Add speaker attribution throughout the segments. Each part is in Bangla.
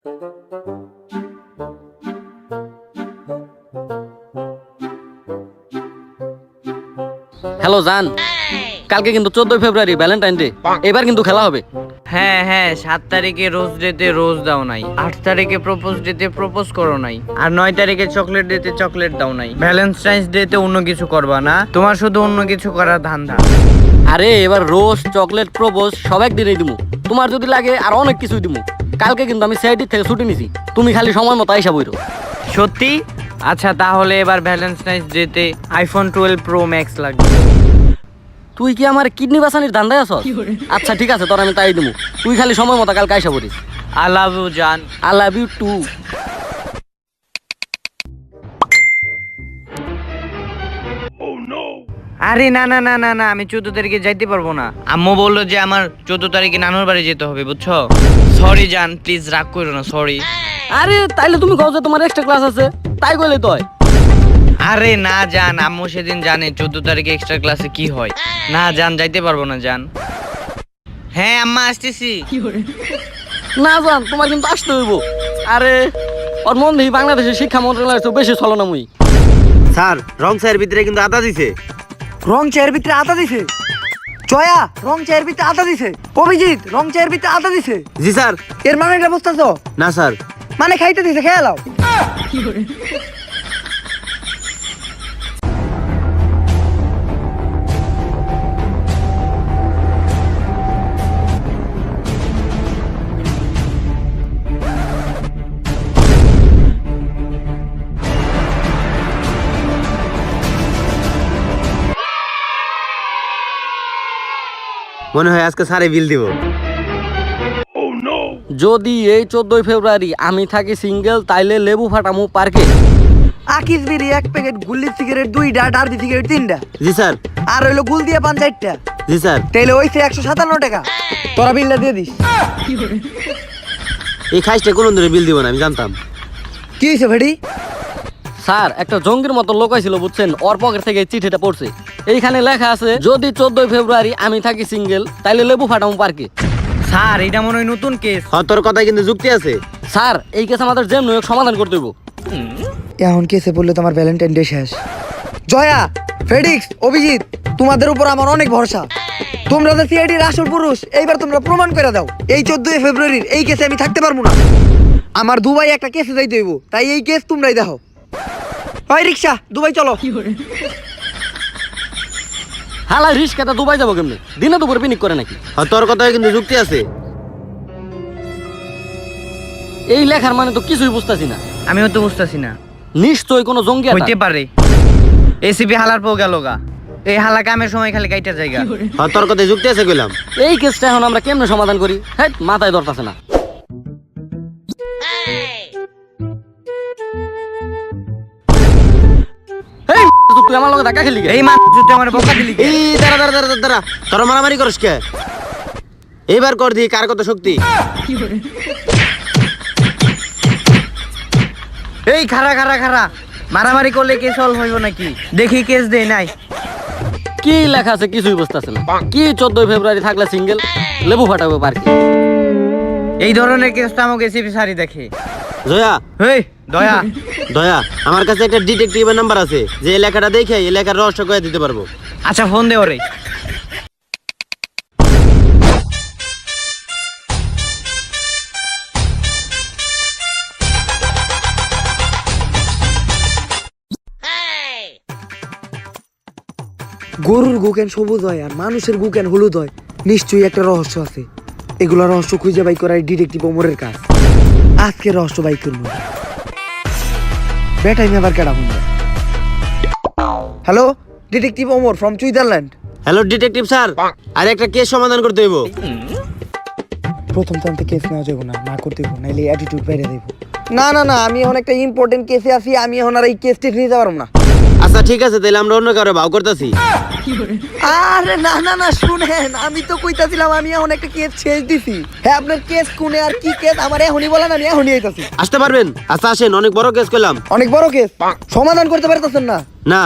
Speaker 1: হ্যালো জান, কালকে কিন্তু 14 ফেব্রুয়ারি ভ্যালেন্টাইন ডে। এবার কিন্তু খেলা হবে।
Speaker 2: হ্যাঁ হ্যাঁ, 7 তারিখে রোজ ডেতে রোজ দাও নাই, 8 তারিখে প্রপোজ ডেতে প্রপোজ করো নাই, আর 9 তারিখে চকলেট ডেতে চকলেট দাও নাই। ভ্যালেন্টাইন্স ডেতে অন্য কিছু করবা না, তোমার শুধু অন্য কিছু করার ধান্দা।
Speaker 1: আরে এবার রোজ, চকলেট, প্রপোজ সব একদিনেই দিমু। তোমার যদি লাগে আর অনেক কিছুই দিমু। কালকে কিন্তু আমি সিআইডি থেকে ছুটি নিছি, তুমি খালি সময় মতো আইসা বইরো।
Speaker 2: সত্যি? আচ্ছা তাহলে এবার ভ্যালেন্টাইন্স ডেতে আইফোন 12 প্রো ম্যাক্স লাগবে।
Speaker 1: তুই কি আমার কিডনি বাঁচানির ধান্দায় আছ? আচ্ছা ঠিক আছে, তোর আমি তাই দিমু। তুই খালি সময় মতো কালকে আইসা পড়িস।
Speaker 2: আই লাভ ইউ জান।
Speaker 1: I love you too.
Speaker 2: আরে না না না না না, আমি 14 তারিখে যাইতে পারবো না। আম্মু বললো যে আমার 14 তারিখে নানুর বাড়ি যেতে হবে, বুঝছো? সরি জান, প্লিজ রাগ করো না, সরি।
Speaker 1: আরে তাইলে তুমি কও যে তোমার এক্সট্রা ক্লাস আছে, তাই কইলে তো হয়।
Speaker 2: আরে না জান, আম্মু সেদিন জানে 14 তারিখে এক্সট্রা ক্লাসে কি হয়। না জান, যাইতে পারবো না জান। হ্যাঁ আম্মা আসতেছি।
Speaker 1: না জান, তোমার কিন্তু আসতে হইব। আরে ওর মন দেখি বাংলাদেশের শিক্ষা মন্ত্রণালয়ের চেয়ে বেশি ছলনাময়ী।
Speaker 3: স্যার রং চায়ের ভিতরে কিন্তু আদা দিছে।
Speaker 4: রং চায়ের ভিতরে আদা দিছে? জয়া রং চায়ের ভিতরে আদা দিছে? অভিজিৎ রং চায়ের ভিতরে আদা দিছে?
Speaker 3: জি স্যার।
Speaker 4: এর মানে এটা বুঝতেছো?
Speaker 3: না স্যার।
Speaker 4: মানে খাইতে দিছে, খেয়ে লাও।
Speaker 3: মনে হয় আজকে স্যারে বিল দিব।
Speaker 1: যদি এই 14 ফেব্রুয়ারি আমি থাকি সিঙ্গেল, তাইলে লেবু ফাটামু পার্কে।
Speaker 4: আকিস বিড়ি 1 প্যাকেট, গুল্লি সিগারেট 2টা, ডার্বি সিগারেট 3টা,
Speaker 3: জি স্যার।
Speaker 4: আর হইলো গুল দিয়ে পান 4টা।
Speaker 3: জি স্যার।
Speaker 4: তাইলে হইছে 157 টাকা। তোরা বিলটা দিয়ে দিস।
Speaker 3: এই খাইসটা কোন ধরে বিল দিব না, আমি জানতাম।
Speaker 4: কি হইছে ভেড়ি?
Speaker 1: স্যার একটা জঙ্গির মতো লোক আইছিল, বুঝছেন? ওর পকেট থেকে এই চিঠিটা পড়ছে। এইখানে লেখা আছে, যদি 14 ফেব্রুয়ারি আমি থাকি সিঙ্গেল, তাইলে লেবু ফাটামু পার্কে।
Speaker 2: স্যার এটা মনে হয় নতুন কেস।
Speaker 3: হ্যাঁ তোর কথায় কিন্তু যুক্তি আছে।
Speaker 1: স্যার এই কেস আমাদের যেমন হোক সমাধান করতে হইব।
Speaker 4: এখন কেসে বললে তোমার ভ্যালেন্টাইন ডে শেষ। জয়া, ফেডিক্স, অভিজিৎ, তোমাদের উপর আমার অনেক ভরসা। তোমরা যে সিআইডির আসল পুরুষ, এইবার তোমরা প্রমাণ করে দাও। এই 14 ফেব্রুয়ারির এই কেসে আমি থাকতে পারবো না। আমার দুবাই একটা কেসে যাইতে হইব, তাই এই কেস তোমরাই দেখো। ওই রিক্সা, দুবাই চলো।
Speaker 1: হালা রিস্কাটা দুবাই যাবো কেমনে? দিনে দুপুরে পিনিক করে নাকি?
Speaker 3: হ্যাঁ তোর কথায় কিন্তু যুক্তি আছে।
Speaker 1: এই লেখার মানে তো কিছুই বুঝতাছি না।
Speaker 2: আমিও তো বুঝতেছি না।
Speaker 1: নিশ্চয়ই কোনো জঙ্গি
Speaker 2: হইতে পারে। এসিপি হালার পো গেল গা। এই হালা কামের সময় খালি কাইটা জায়গা।
Speaker 3: হ্যাঁ তোর কথায় যুক্তি আছে কইলাম।
Speaker 1: এই কেসটা এখন আমরা কেমনে সমাধান করি? হ্যাঁ মাথায় ধরতাছে না। এই তুই আমার লগে ধাক্কা খেলি কে?
Speaker 2: এই মান যদি আমার বকা দিলি কে?
Speaker 3: এই দাঁড়া দাঁড়া দাঁড়া দাঁড়া, তোর মারামারি করিস কে? এইবার কর দি কার কত শক্তি।
Speaker 2: এই খারা খারা খারা, মারামারি করলে কেস সলভ হইব নাকি? দেখি কেস দেই নাই।
Speaker 1: কি লেখা আছে কিছুই বুঝতাছে না। কি 14 ফেব্রুয়ারি থাকলে সিঙ্গেল, লেবু ফাটাবো পার্কে।
Speaker 2: এই ধরনের কেস তো আমাকে এসিপি সারি দেখে।
Speaker 3: জয়া,
Speaker 2: হেই দয়া,
Speaker 3: দয়া, আমার কাছে একটা ডিটেকটিভের নাম্বার আছে, যে এলাকাটা দেখে এলাকার রহস্য কয়ে দিতে পারবো।
Speaker 2: আচ্ছা ফোন দে ওরে।
Speaker 4: গরুর গু কেন সবুজ হয় আর মানুষের গু কেন হলুদ হয়? নিশ্চয়ই একটা রহস্য আছে। এগুলা রহস্য খুঁজে বাই করাই ডিটেকটিভ ওমরের কাজ। আজকে রহস্য বাই করবো। বেটাই আমি আবার কেডা phone. Hello, detective Omar from Switzerland.
Speaker 3: Hello detective sir, আর একটা কেস সমাধান করতে হইব।
Speaker 4: প্রথম টাইমতে কেস নেওয়া যাবো না, না করতে হইব, নাইলে অ্যাটিটিউড বাইরে দেবো। না না না, আমি এখন একটা ইম্পর্টেন্ট কেসে আছি, আমি এখন আর এই কেস টেস নিতে পারবো না।
Speaker 3: আচ্ছা ঠিক আছে, তাহলে আমরা অন্য কারো ভাও করতেছি।
Speaker 4: আরে না না না, শুনেন, আমি তো কইতাছিলাম আমি এখন একটা কেস ছেড়ে দিছি। হ্যাঁ আপনার কেস কোনে আর কি কেস আমার এখনই বলেন, আমি এখনই আইতাছি।
Speaker 3: আসতে পারবেন? আচ্ছা আসেন, অনেক বড় কেস করলাম।
Speaker 4: অনেক বড় কেস, সমাধান করতে পারতেছেন না?
Speaker 3: না।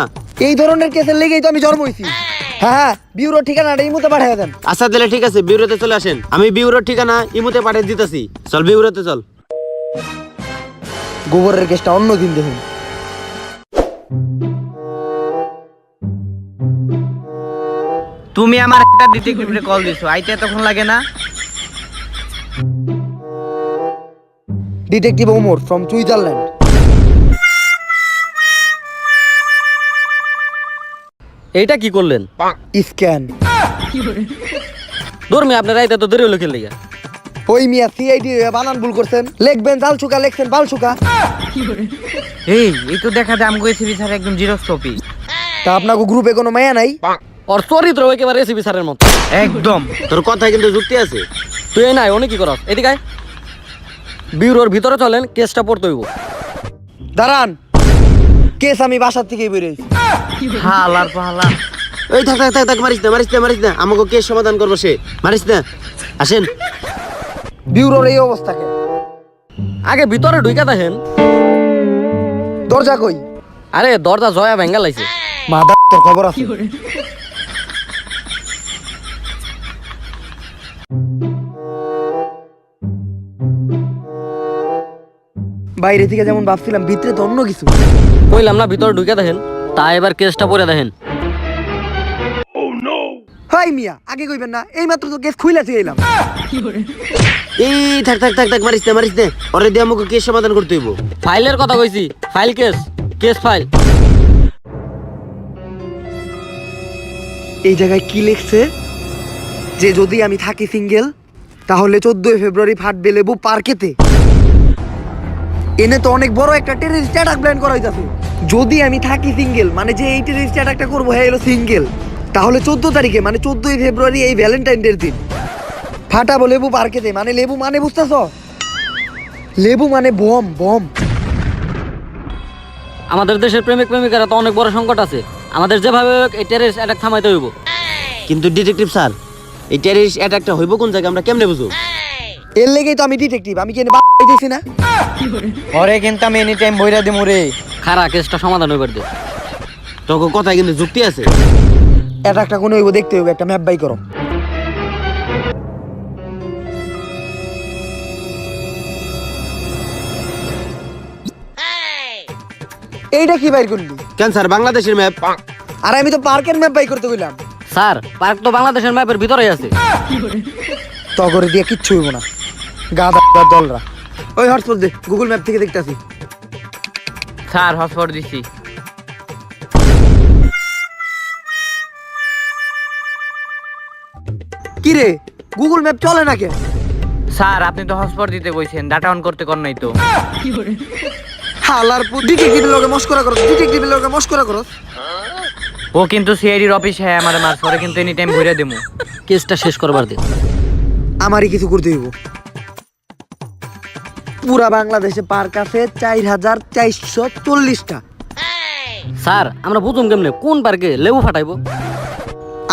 Speaker 4: এই ধরনের কেসের লেগেই তো আমি জন্ম হইছি। হ্যাঁ হ্যাঁ, বিউরো ঠিকানাটা ইমুতে পাঠিয়ে দেন।
Speaker 3: আচ্ছা তাহলে ঠিক আছে, বিউরোতে চলে আসেন। আমি বিউরোর ঠিকানা ইমুতে পাঠিয়ে দিতেছি। চল বিউরোতে চল।
Speaker 4: গোবরের কেসটা অন্যদিন দেখুন।
Speaker 2: তুমি আমার একটা ডিটেকটিভে কল দিছো, আইতে এতক্ষণ লাগে না?
Speaker 4: Detective Omar from Switzerland.
Speaker 1: এইটা কি করলেন?
Speaker 4: স্ক্যান।
Speaker 1: ধর্মী আপনার রাইতে তো দেরি হলো খেলে গা।
Speaker 4: ওই মিয়া সিআইডি বানান ভুল করছেন, লিখবেন জালসুকা লিখছেন বালসুকা।
Speaker 2: এই তো দেখা যায় আমগো এসিবি স্যার একদম জিরক্স কপি।
Speaker 4: তা আপনাকে গ্রুপে কোনো মায়া নাই?
Speaker 1: ওর চরিত্র একেবারে রেসিপি স্যারের মতো
Speaker 2: একদম।
Speaker 3: তোর কথায় কিন্তু যুক্তি আছে।
Speaker 1: তুই এই নাই অনেক কি করস এদিকে আয়। ব্যুরোর ভিতরে চলেন, কেসটা পড়তে হইব।
Speaker 4: দাঁড়ান, কেস আমি বাসার থেকেই বেরিয়েছি।
Speaker 2: হালার পালা।
Speaker 3: এই থাক থাক থাক থাক, মারিস না আমাকে কেস সমাধান করবো সে, মারিস না। আসেন।
Speaker 4: বিউরোর এই অবস্থাকে
Speaker 1: আগে ভিতরে ঢুইকা দেখেন।
Speaker 4: দরজা কই?
Speaker 1: আরে দরজা জয়া ভেঙ্গা লাইছে।
Speaker 4: মাদা তোর খবর আছে? বাইরে থেকে যেমন ভাবছিলাম, ভিতরে তো অন্য কিছু।
Speaker 1: কইলাম না ভিতরে ঢুইকা দেখেন। তা এবার কেসটা পড়ে দেখেন।
Speaker 4: হাই মিয়া, আগে কইবেন না? এই মাত্র তো কেস খুইলা থেকে এলাম।
Speaker 3: এই থাক থাক থাক থাক, মারিস না। ওরে দিয়ে আমাকে কেস সমাধান করতে হইব।
Speaker 1: ফাইলের কথা কইছি, ফাইল কেস ফাইল।
Speaker 4: এই জায়গায় কি লিখছে যে যদি আমি থাকি সিঙ্গেল তাহলে 14 ফেব্রুয়ারি ফাটবে লেবু পার্কেতে। এনে তো অনেক বড় একটা টেররিস্ট অ্যাটাক প্ল্যান করা হইতাছে। যদি আমি থাকি সিঙ্গেল মানে যে এই টেররিস্ট অ্যাটাকটা করবো হয়ে গেল সিঙ্গেল, তাহলে 14 তারিখে মানে 14 ফেব্রুয়ারি এই ভ্যালেন্টাইন ডের দিন ফাটাবো লেবু পার্কেতে। মানে লেবু মানে বুঝতেছ? লেবু মানে বম।
Speaker 1: আমাদের দেশের প্রেমিক প্রেমিকারা তো অনেক বড় সংকট আছে। আমাদের যেভাবে হোক এই টেররিস্ট অ্যাটাক থামাইতে হইব।
Speaker 3: কিন্তু ডিটেকটিভ স্যার, এই টেররিস্ট অ্যাটাকটা হইব কোন জায়গায় আমরা কেমনে বুঝব?
Speaker 4: এর লেগেই তো আমি ডিটেকটিভ। আমি কি এনে বাড়াইতেছি না?
Speaker 2: ওরে কিন্তু আমি এনি টাইম বইরা দিমু রে।
Speaker 1: খারা কেসটা সমাধান হইবার দে।
Speaker 3: তোর কথায় কিন্তু যুক্তি আছে।
Speaker 4: অ্যাটাকটা কোন হইব দেখতে হইব, একটা ম্যাপ বাই করো। এইটা কি বাইর করলি?
Speaker 3: কেন স্যার, বাংলাদেশের ম্যাপ।
Speaker 4: আর আমি তো পার্কের ম্যাপ বাই করতে কইলাম।
Speaker 1: স্যার পার্ক তো বাংলাদেশের ম্যাপের ভিতরেই আছে।
Speaker 4: তগরে দিয়ে কিচ্ছু হইব না, গাদা দলরা। ওই হটস্পট দে, গুগল ম্যাপ থেকে দেখতাছি।
Speaker 2: স্যার হসপট দিছি।
Speaker 4: কি রে, গুগল ম্যাপ চলে না কেন?
Speaker 2: স্যার আপনি তো হসপট দিতে কইছেন, ডাটা অন করতে কর নাই তো।
Speaker 4: হালার পর ডিটেকটিভের লগে মস্করা করো।
Speaker 2: ও কিন্তু সিআইডির অফিস হ্যাঁ আমার মার পরে কিন্তু এনি টাইম বইরা দিমু।
Speaker 1: কেসটা শেষ করবার দে।
Speaker 4: আমারই কিছু করতে হইব। পুরা বাংলাদেশে পার্ক আছে 4440টা।
Speaker 1: স্যার আমরা বুঝুম কেমনে কোন পার্কে লেবু ফাটাইবো?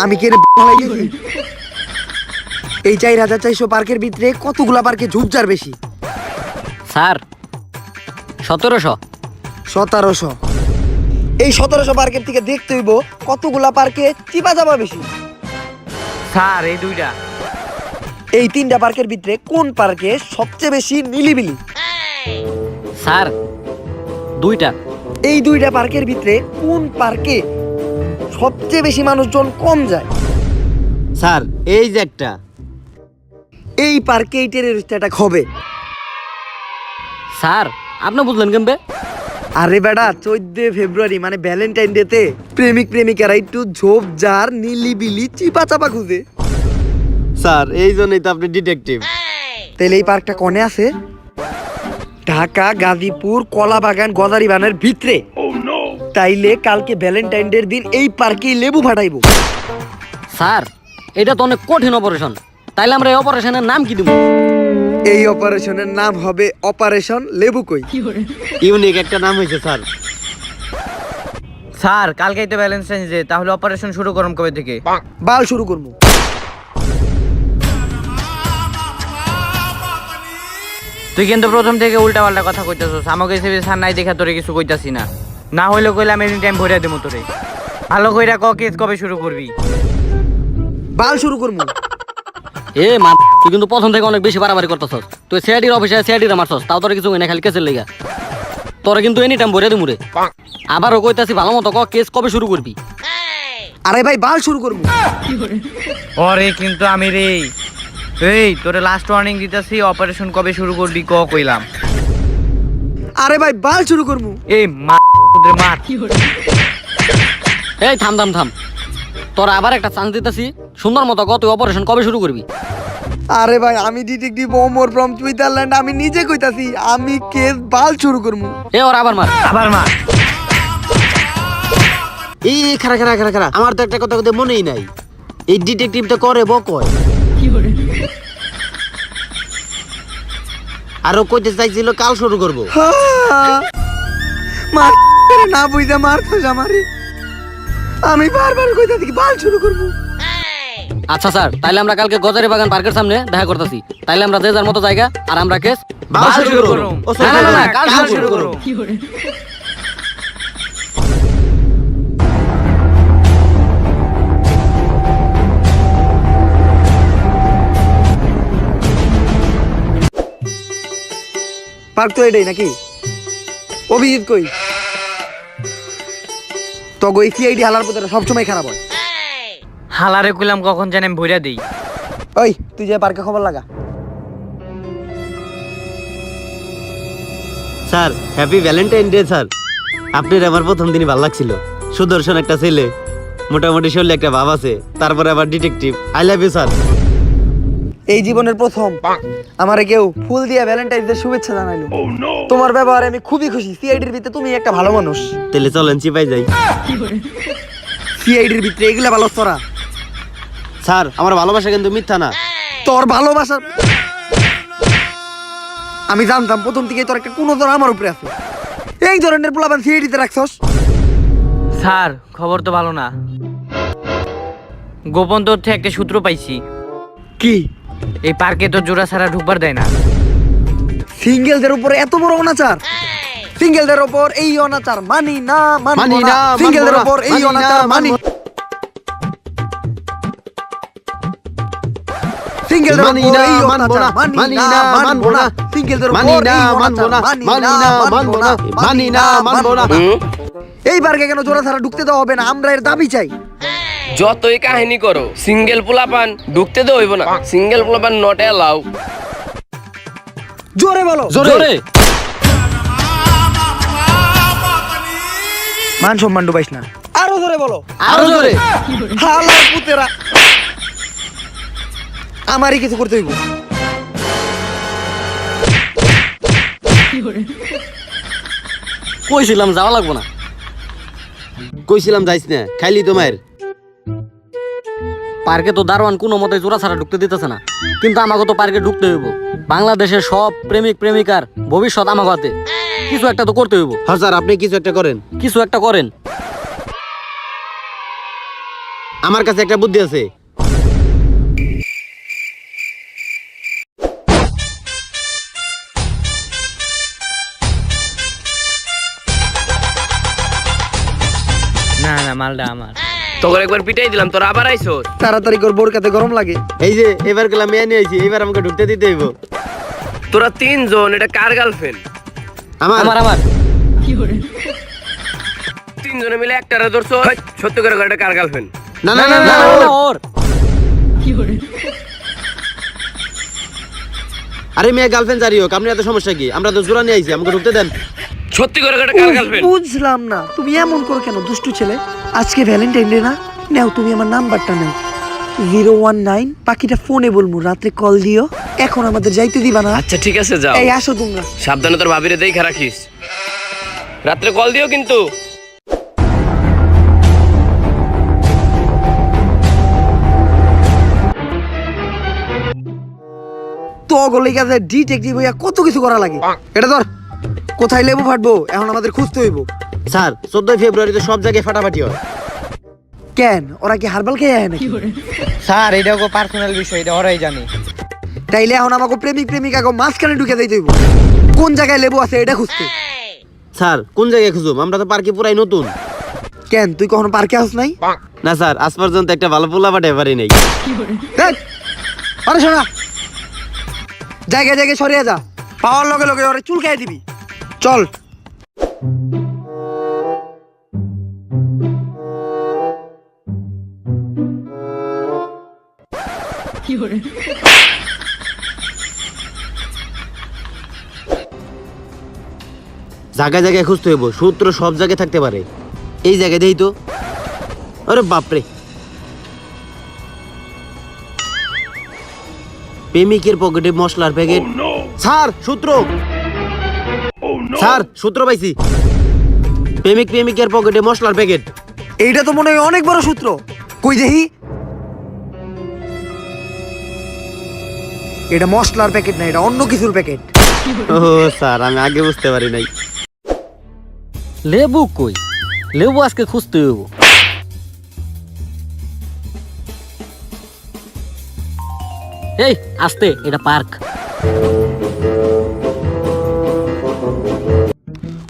Speaker 4: আমি কি এই 4400 পার্কের ভিতরে কতগুলা পার্কে ঝুপঝাড় বেশি?
Speaker 1: স্যার 1700।
Speaker 4: 1700। এই 1700 পার্কের থেকে দেখতে হইব কতগুলা পার্কে চিপা যাবা বেশি।
Speaker 2: স্যার এই দুইটা।
Speaker 4: এই 3টা পার্কের ভিতরে কোন পার্কে সবচেয়ে বেশি নিলিবিলি?
Speaker 1: স্যার 2টা।
Speaker 4: এই 2টা পার্কের ভিতরে কোন পার্কে সবচেয়ে বেশি মানুষজন কম যায়?
Speaker 3: স্যার এই যে একটা।
Speaker 4: এই পার্কে এই টেররিস্ট অ্যাটাক হবে।
Speaker 1: স্যার আপনি বুঝলেন কেমবে?
Speaker 4: আরে বেটা 14 ফেব্রুয়ারি মানে ভ্যালেন্টাইন ডেতে প্রেমিক প্রেমিকারা একটু ঝোপঝাড় নিলিবিলি চিপা চাপা খুঁজে।
Speaker 3: স্যার এই জন্যই তো আপনি ডিটেকটিভ।
Speaker 4: তাহলে এই পার্কটা কোনে আছে? ঢাকা, গাজীপুর, কলাবাগান, গজারিবানের ভিতরে। তাইলে কালকে ভ্যালেন্টাইন ডের দিন এই পার্কেই লেবু ফাটাইবো।
Speaker 1: স্যার এটা তো অনেক কঠিন অপারেশন। তাইলে আমরা এই অপারেশনের নাম কি দিব?
Speaker 4: এই অপারেশনের নাম হবে অপারেশন লেবু কই।
Speaker 3: ইউনিক একটা নাম হয়েছে স্যার।
Speaker 2: স্যার কালকেই তো ভ্যালেন্টাইন ডে, তাহলে অপারেশন শুরু করুন কবে থেকে?
Speaker 4: বাল শুরু করবো।
Speaker 2: তুই কিন্তু প্রথম থেকে উল্টা পাল্টা কথা কইতাছস। আমাকে এসে স্যার নাই দেখা তোরে কিছু কইতাছি না। না হইলে কইলে আমি এনি টাইম ভরিয়া দেবো তোরে। ভালো কইরা ক কেস কবে শুরু করবি?
Speaker 4: বাল শুরু করবো।
Speaker 1: এ মা, তুই কিন্তু প্রথম থেকে অনেক বেশি বাড়াবাড়ি করতেছস। তুই সিআইডির অফিসে সিআইডির মারছস, তাও তোর কিছু না, খালি কেসের লেগা। তোরা কিন্তু এনি টাইম ভরে দিমুরে। আবারও কইতাছি ভালো মতো ক, কেস কবে শুরু করবি?
Speaker 4: আরে ভাই বাল শুরু করবো।
Speaker 2: ওরে কিন্তু আমি রে, এই তোরে লাস্ট ওয়ার্নিং দিতেছি, অপারেশন কবে শুরু করবি ক কইলাম।
Speaker 4: আরে ভাই বাল শুরু করবো।
Speaker 2: এই মা তোদের মার।
Speaker 1: এই থাম থাম থাম, তোরা আবার একটা চান্স দিতেছি, সুন্দর মতো ক তুই অপারেশন কবে শুরু করবি?
Speaker 4: আরে ভাই আমি ডিটেকটিভ ওমর ফ্রম সুইজারল্যান্ড, আমি নিজে কইতাছি আমি কেস বাল শুরু করবো।
Speaker 1: এ ওরা আবার মার।
Speaker 2: আবার মার।
Speaker 3: এই খারা খারা খারা খারা, আমার তো একটা কথা কথা মনেই নাই, এই ডিটেকটিভটা করে বকয়। আরো কইতে চাইছিল কাল শুরু করব।
Speaker 4: মার না বুঝা মারছস আমারে, আমি বারবার কইতাছি বাল শুরু করবো।
Speaker 1: আচ্ছা স্যার, তাইলে আমরা কালকে গজারি বাগান পার্কের সামনে দেখা করতেছি। তাইলে আমরা যে যার মতো জায়গা, আর আমরা কেস
Speaker 3: বাল শুরু করব। ও
Speaker 1: না, না, না, না,
Speaker 3: কাল
Speaker 1: কাল
Speaker 3: শুরু করব।
Speaker 4: পার্ক তো এটাই নাকি? অভিজিৎ কই? তো গই সিআইডি হালার পুতেরা সবসময় খারাপ হয়।
Speaker 2: হালারে কইলাম কখন জানি আমি ভইরা দেই।
Speaker 4: ওই তুই যে পার্কে খবর লাগা।
Speaker 3: Sir happy Valentine day sir. আপনার আমার প্রথম দিনই ভালো লাগছিল। সুদর্শন একটা ছেলে, মোটামুটি শরীরে একটা ভাব আছে, তারপরে আবার detective. I love you sir.
Speaker 4: এই জীবনের প্রথম আমারে কেউ ফুল দিয়ে ভ্যালেন্টাইন্স ডে শুভেচ্ছা জানাইলো। তোমার ব্যবহারে আমি খুবই খুশি। সিআইডির ভিতরে তুমি একটা ভালো মানুষ।
Speaker 3: তাহলে চলেন চিপাই যাই।
Speaker 4: সিআইডির ভিতরে এগুলা ভালো তোরা।
Speaker 3: স্যার আমার ভালোবাসা কিন্তু মিথ্যা না।
Speaker 4: তোর ভালোবাসা আমি জানতাম প্রথম থেকে তোর একটা কোনো ধর আমার উপরে আছে। এই ধরনের পোলাপান সিআইডিতে রাখছস।
Speaker 2: স্যার খবর তো ভালো না, গোপন তথ্যে একটা সূত্র পাইছি।
Speaker 4: কি?
Speaker 2: এই পার্কে তো জোড়া ছাড়া ঢুকবার দেয় না।
Speaker 4: সিঙ্গেলদের উপরে এত বড় অনাচার? সিঙ্গেলদের উপর এই অনাচার মানি না, মানি না। সিঙ্গেলদের উপর এই অনাচার মানি। সিঙ্গেলদের উপর এই অনাচার মানি না, মানবো না। সিঙ্গেলদের উপর এই অনাচার মানি না, মানবো না। এই পার্কে কেন জোড়া ছাড়া ঢুকতে দেওয়া হবে না? আমরা এর দাবি চাই।
Speaker 5: যতই কাহিনী করো, সিঙ্গেল পোলাপান ঢুকতে দেওয়া হইব না। সিঙ্গেল পোলাপান নট অ্যালাউ।
Speaker 4: জোরে বলো।
Speaker 1: জোরে।
Speaker 4: মান সম্মান ডুবাইস না। আরো জোরে বলো।
Speaker 1: আরো জোরে।
Speaker 4: হালার পুতেরা, আমারই কিছু করতে হইব।
Speaker 1: কইছিলাম যাওয়া লাগবো না।
Speaker 3: কইছিলাম যাইস না, খাইলি তোমার।
Speaker 1: পার্কে তো দারোয়ান কোনো মতে জোড়া ছাড়া ঢুকতে দিতেছে না, কিন্তু আমাকে তো পার্কে ঢুকতে হইব। বাংলাদেশের সব প্রেমিক প্রেমিকার ভবিষ্যৎ আমাকে হাতে। কিছু একটা তো করতে হইব।
Speaker 3: হ্যাঁ স্যার আপনি কিছু একটা করেন।
Speaker 1: কিছু একটা করেন।
Speaker 3: আমার কাছে একটা বুদ্ধি আছে।
Speaker 2: না না, মালটা আমার।
Speaker 5: তোকে একবার পিটাই দিলাম, তোরা আবার আইছো।
Speaker 4: তাড়াতাড়ি কর, বোরকাতে গরম লাগে।
Speaker 3: এই যে এবার গেলাম মেয়ে নিয়ে আইছি, এবার আমাকে ঢুকতে দিতে হইব।
Speaker 5: তোরা তিনজন, এটা কার গার্লফ্রেন্ড?
Speaker 3: আমার
Speaker 1: আমার আমার
Speaker 5: তিনজনে মিলে একটারে ধরছো। হেই, সত্যি করে এটা কার গার্লফ্রেন্ড?
Speaker 3: না না না
Speaker 1: না,
Speaker 3: না,
Speaker 1: না, না, ওর।
Speaker 3: আরে মেয়ে গার্লফ্রেন্ড জারি হোক, আপনি এত সমস্যা কি? আমরা তো জোড়া নিয়ে আইছি, আমাকে ঢুকতে দেন।
Speaker 5: সত্যি করে এটা কার গার্লফ্রেন্ড?
Speaker 4: বুঝলাম না, তুমি এমন করো কেন দুষ্টু ছেলে? আজকে ভ্যালেন্টাইন ডে না? নাও তুমি আমার নাম্বারটা নাও, 019। বাকিটা ফোনে বলবো, রাত্রে কল দিও। এখন আমাদের যাইতে দিবা না?
Speaker 5: আচ্ছা ঠিক আছে, যাও।
Speaker 4: এই আসো তোমরা।
Speaker 5: সাবধানে তোর ভাবিরে দেখে রাখিস। রাত্রে কল দিও কিন্তু।
Speaker 4: তো গলি কাছে ডিটেকটিভ হইয়া কত কিছু করা লাগে। এটা ধর, কোথায় লেবু ফাটবো এখন আমাদের খুঁজতে হইব।
Speaker 3: স্যার 14 ফেব্রুয়ারিতে সব জায়গায় ফাটাফাটি হয়।
Speaker 4: কেন ওরা কি হারবাল খেয়ে আয় নাকি?
Speaker 2: স্যার এটা পার্সোনাল বিষয়, এটা ওরাই জানে।
Speaker 4: তাইলে এখন আমাকে প্রেমিক প্রেমিকাকে মাঝখানে ঢুকে দিতে হইব। কোন জায়গায় লেবু আছে এটা খুঁজতে।
Speaker 3: স্যার কোন জায়গায় খুঁজুম? আমরা তো পার্কে পুরাই নতুন।
Speaker 4: কেন তুই কখনো পার্কে আস নাই?
Speaker 3: না স্যার, আজ পর্যন্ত একটা ভালো পোলা পাঠাতে পারি নাই।
Speaker 4: ধ্যাৎ, আরে শোনা, জায়গায় জায়গায় সরিয়ে যা, পাওয়ার লগে লগে ওরে চুলকাই দিবি। চল।
Speaker 3: জায়গায় জায়গায় খুঁজতে হইব, সূত্র সব জায়গায় থাকতে পারে। এই জায়গায় দেই তো। আরে বাপরে, প্রেমিকের পকেটে মশলার প্যাকেট। স্যার সূত্র, স্যার সূত্র পাইছি। প্রেমিকের পকেটে মশলার প্যাকেট।
Speaker 4: এইটা তো মনে হয় অনেক বড় সূত্র। কই দেখি। এটা মশলার প্যাকেট না, এটা অন্য কিছুর প্যাকেট।
Speaker 3: ও স্যার, আমি আগে বুঝতে পারি নাই।
Speaker 1: লেবু কই? লেবু আজকে খুঁজতে হইব। এই আস্তে, এটা পার্ক।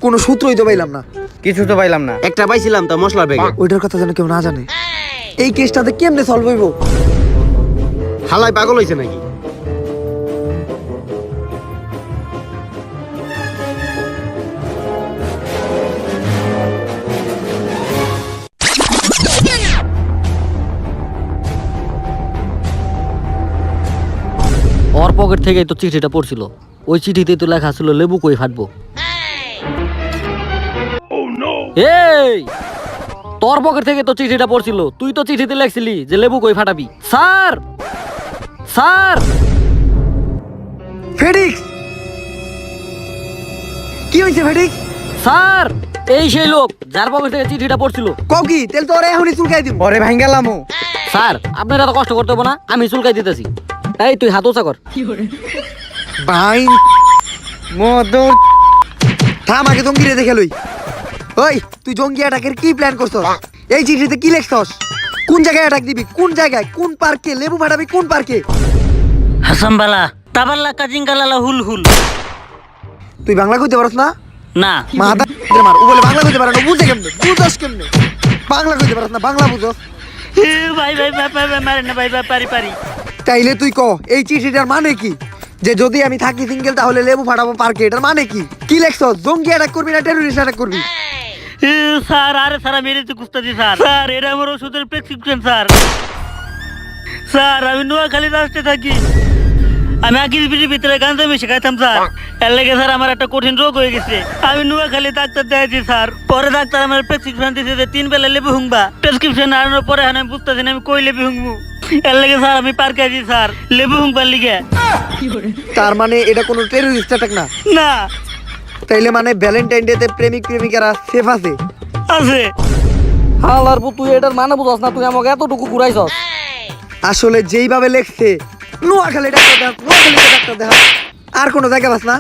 Speaker 4: কোনো সূত্রই তো পাইলাম না।
Speaker 2: কিছু তো পাইলাম না।
Speaker 3: একটা পাইছিলাম তো মশলার প্যাকেট।
Speaker 4: ওইটার কথা যেন কেউ না জানে। এই কেসটাতে কেমনে সলভ হইব?
Speaker 3: হালাই পাগল হয়েছে নাকি?
Speaker 1: ওর পকেট থেকে তো চিঠিটা পড়ছিল। ওই চিঠিতে তো লেখা ছিল লেবু কই ফাটবো। এই তোর পকেট থেকে তো চিঠিটা পড়ছিল, তুই তো চিঠিতে লেখছিলি যে লেবু কই ফাটাবি। Sir, sir.
Speaker 4: ফেডিক্স, কি হয়েছে ফেডিক্স?
Speaker 1: স্যার, এই সেই লোক যার পকেট থেকে চিঠিটা পড়ছিল।
Speaker 4: কও কি? তেল তো ওরে এখনই চুলকাই দিব।
Speaker 2: পরে ভাঙ্গালামু।
Speaker 1: স্যার, আপনার এত কষ্ট করতে হবে না, আমি চুলকাই দিতেছি। এই তুই হাত উঁচা কর।
Speaker 4: বাইন
Speaker 2: মধুর।
Speaker 4: থাম, আগে জঙ্গিরে দেখে লই। ওই তুই জঙ্গি অ্যাটাকের কি প্ল্যান করছস? এই চিঠিতে কি লিখছস? কোন জায়গায় অ্যাটাক দিবি? কোন জায়গায়? কোন পার্কে লেবু ফাটাবি? কোন পার্কে?
Speaker 6: হাসামবালা তাবাল্লা কাজিঙ্গালালা হুল হুল।
Speaker 4: তুই বাংলা কইতে পারছ না?
Speaker 6: না
Speaker 4: মাথা মার। ও বলে বাংলা কইতে পারে না, বুঝে কেমনে? বুঝছস কেমনে? বাংলা কইতে পারছ না, বাংলা বুঝছস?
Speaker 6: ভাই ভাই ভাই ভাই ভাই, মারে না ভাই ভাই, পারি পারি।
Speaker 4: তাইলে তুই ক, এই চিঠিটার মানে কি? যে যদি আমি থাকি সিঙ্গেল তাহলে লেবু ফাটাবো পার্কে, এটার মানে কি? কি লিখছস? জঙ্গি অ্যাটাক করবি না টেররিস্ট অ্যাটাক করবি?
Speaker 6: স্যার, আরে স্যার, আমি এটা খুঁজতেছি স্যার। স্যার, এটা আমার ওষুধের প্রেসক্রিপশন স্যার। স্যার, আমি নোয়াখালী রাস্তায় থাকি। আমি আগে ভিতরে গাঁজা মিশে খাইতাম স্যার। এর লেগে স্যার আমার একটা কঠিন রোগ হয়ে গেছে। আমি নোয়াখালী ডাক্তার দেখাইছি স্যার। পরে ডাক্তার আমার প্রেসক্রিপশন দিয়েছে যে 3 বেলা লেবু হুংবা। প্রেসক্রিপশন আনানোর পরে আমি বুঝতেছি না আমি কই লেবু হুংবো। এর লেগে স্যার আমি পার্কে আছি স্যার, লেবু হুংবার লিগে।
Speaker 4: তার মানে এটা কোনো টেররিস্ট অ্যাটাক না?
Speaker 6: না।
Speaker 4: তাইলে মানে ভ্যালেন্টাইন ডে তে প্রেমিক প্রেমিকারা সেফ আছে?
Speaker 6: আছে।
Speaker 1: হালার পু, তুই এটার মানে বুঝাস না, তুই আমাকে এতটুকু ঘুরাইছস।
Speaker 4: আসলে যেইভাবে লেখছে নোয়াখালী ডাক্তার দেখা, নোয়াখালী ডাক্তার দেখা, আর কোনো জায়গা বাস না।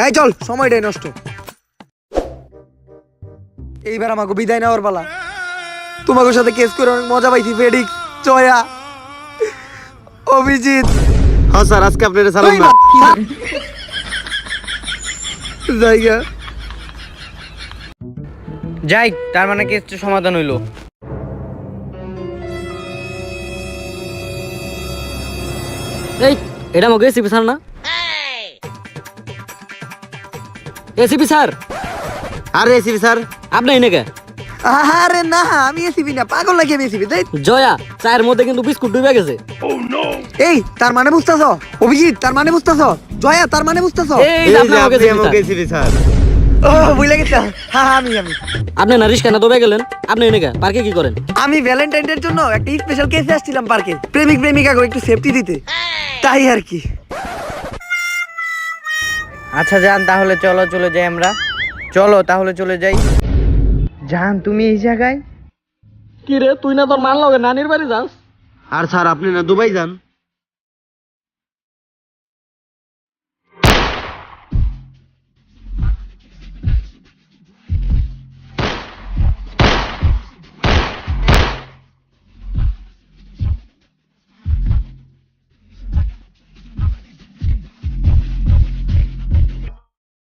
Speaker 4: এই চল, সময়টাই নষ্ট। এইবার আমাকে বিদায় নেওয়ার পালা। তোমাদের সাথে কেস করে অনেক মজা পাইছি। ফেডিক্স, জয়া, অভিজিৎ।
Speaker 3: হ্যাঁ স্যার, আজকে আপনার সালাম না।
Speaker 4: জায়গা
Speaker 2: যাই, তার মানে কেসটা সমাধান হইলো।
Speaker 1: এই এটা আমাকে এসিপি স্যার না? এসিপি স্যার,
Speaker 3: আরে এসিবি স্যার,
Speaker 1: আপনি এনেকে?
Speaker 4: আরে না, আমি এসিবি না, পাগল নাকি আমি এসিবি?
Speaker 1: জয়া, চায়ের মধ্যে কিন্তু বিস্কুট ডুবে গেছে।
Speaker 4: এই তার মানে বুঝতেছ? অভিজিৎ, তার মানে বুঝতেছ? জয়া, তার মানে বুঝতেছ?
Speaker 1: এই
Speaker 3: এই
Speaker 1: যে
Speaker 3: যে
Speaker 1: আপনি আমাকে
Speaker 3: আপনি
Speaker 1: এসিপি
Speaker 3: আমাকে
Speaker 1: স্যার।
Speaker 3: ACB sir.
Speaker 4: ও বুঝলে গেছে। হ্যাঁ আমি
Speaker 1: আপনি না রিস্কা না দবে গেলেন, আপনি এনেকে পার্কে কি করেন?
Speaker 4: আমি ভ্যালেন্টাইন ডের জন্য একটা স্পেশাল কেসে আসছিলাম পার্কে, প্রেমিক প্রেমিকাকে একটু সেফটি দিতে, তাই আর কি।
Speaker 2: আচ্ছা যান, তাহলে চলো চলে যাই আমরা। চলো তাহলে চলে যাই। জান, তুমি এই জায়গায়?
Speaker 1: কি রে, তুই না তোর মান লগে নানির বাড়ি যাস?
Speaker 3: আর স্যার, আপনি না দুবাই যান?